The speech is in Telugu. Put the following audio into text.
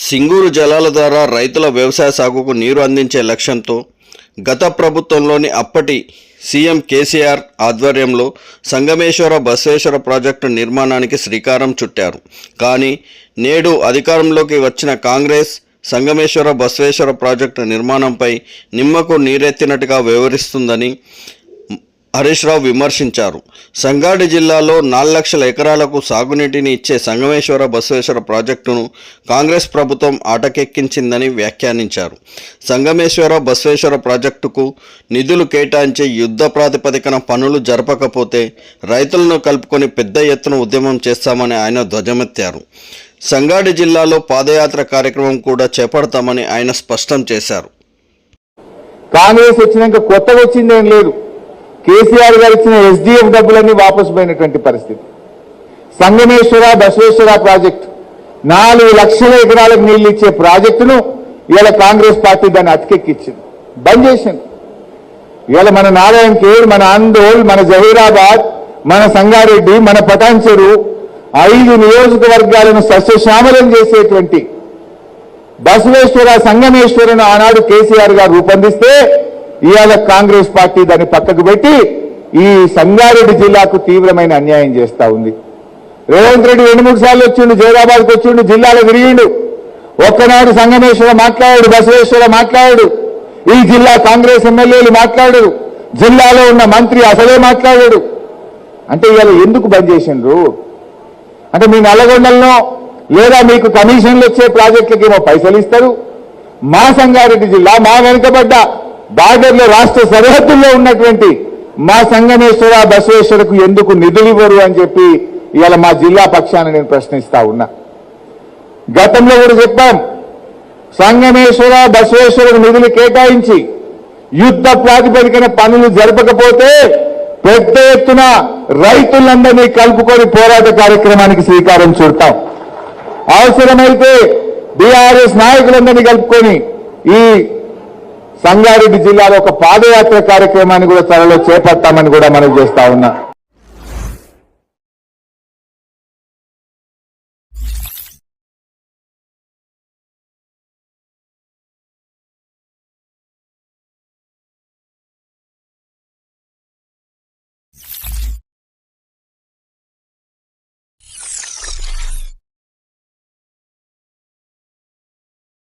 సింగూరు జలాల ద్వారా రైతుల వ్యవసాయ సాగుకు నీరు అందించే లక్ష్యంతో గత ప్రభుత్వంలోని అప్పటి సీఎం కేసీఆర్ ఆధ్వర్యంలో సంగమేశ్వర బసవేశ్వర ప్రాజెక్టు నిర్మాణానికి శ్రీకారం చుట్టారు. కానీ నేడు అధికారంలోకి వచ్చిన కాంగ్రెస్ సంగమేశ్వర బసవేశ్వర ప్రాజెక్టు నిర్మాణంపై నిమ్మకు నీరెత్తినట్టుగా వ్యవహరిస్తుందని హరీష్ రావు విమర్శించారు. సంగారెడ్డి జిల్లాలో 4 లక్షల ఎకరాలకు సాగునీటిని ఇచ్చే సంగమేశ్వర బసవేశ్వర ప్రాజెక్టును కాంగ్రెస్ ప్రభుత్వం ఆటకెక్కించిందని వ్యాఖ్యానించారు. సంగమేశ్వర బసవేశ్వర ప్రాజెక్టుకు నిధులు కేటాయించి యుద్ధ ప్రాతిపదికన పనులు జరపకపోతే రైతులను కలుపుకొని పెద్ద ఎత్తున ఉద్యమం చేస్తామని ఆయన ధ్వజమెత్తారు. సంగారెడ్డి జిల్లాలో పాదయాత్ర కార్యక్రమం కూడా చేపడతామని ఆయన స్పష్టం చేశారు. కాంగ్రెస్ వచ్చినాక కొత్తగా వచ్చిందేం లేదు. కేసీఆర్ గారు ఇచ్చిన ఎస్డిఎఫ్ డబ్బులన్నీ వాపసు పోయినటువంటి పరిస్థితి. సంగమేశ్వర బసవేశ్వర ప్రాజెక్టు 4 లక్షల ఎకరాలకు నీళ్లు ఇచ్చే ప్రాజెక్టును ఇవాళ కాంగ్రెస్ పార్టీ దాన్ని అతికెక్కించింది, బంద్ చేసింది. ఇవాళ మన నారాయణఖేడ్, మన ఆందోళ్, మన జహీరాబాద్, మన సంగారెడ్డి, మన పటాన్చెరు 5 నియోజకవర్గాలను సస్యశ్యామలం చేసేటువంటి బసవేశ్వర సంగమేశ్వరను ఆనాడు కేసీఆర్ గారు రూపొందిస్తే ఇవాళ కాంగ్రెస్ పార్టీ దాన్ని పక్కకు పెట్టి ఈ సంగారెడ్డి జిల్లాకు తీవ్రమైన అన్యాయం చేస్తా ఉంది. రేవంత్ రెడ్డి 2-3 సార్లు వచ్చిండు, జైరాబాద్కి వచ్చిండు, జిల్లాలో తిరిగిండు. ఒక్కనాడు సంగమేశ్వర మాట్లాడాడు, బసవేశ్వర మాట్లాడాడు. ఈ జిల్లా కాంగ్రెస్ ఎమ్మెల్యేలు మాట్లాడారు, జిల్లాలో ఉన్న మంత్రి అసలే మాట్లాడాడు. అంటే ఇవాళ ఎందుకు బంద్ చేసిండ్రు? అంటే మీ నల్లగొండల్లో లేదా మీకు కమిషన్లు వచ్చే ప్రాజెక్టులకి ఏమో పైసలు ఇస్తారు, మా సంగారెడ్డి జిల్లా, మా వెనుకబడ్డ బార్డర్లో రాష్ట్ర సరిహద్దుల్లో ఉన్నటువంటి మా సంగమేశ్వర బసవేశ్వరకు ఎందుకు నిధులు ఇవ్వరు అని చెప్పి ఇవాళ మా జిల్లా పక్షాన నేను ప్రశ్నిస్తా ఉన్నా. గతంలో కూడా చెప్పాం, సంగమేశ్వర బసవేశ్వరకు నిధులు కేటాయించి యుద్ధ ప్రాతిపదికన పనులు జరపకపోతే పెద్ద ఎత్తున రైతులందరినీ కలుపుకొని పోరాట కార్యక్రమానికి శ్రీకారం చుడతాం. అవసరమైతే బీఆర్ఎస్ నాయకులందరినీ కలుపుకొని ఈ సంగారెడ్డి జిల్లాలో ఒక పాదయాత్ర కార్యక్రమాన్ని కూడా త్వరలో చేపడతామని కూడా మనం చేస్తా ఉన్నా.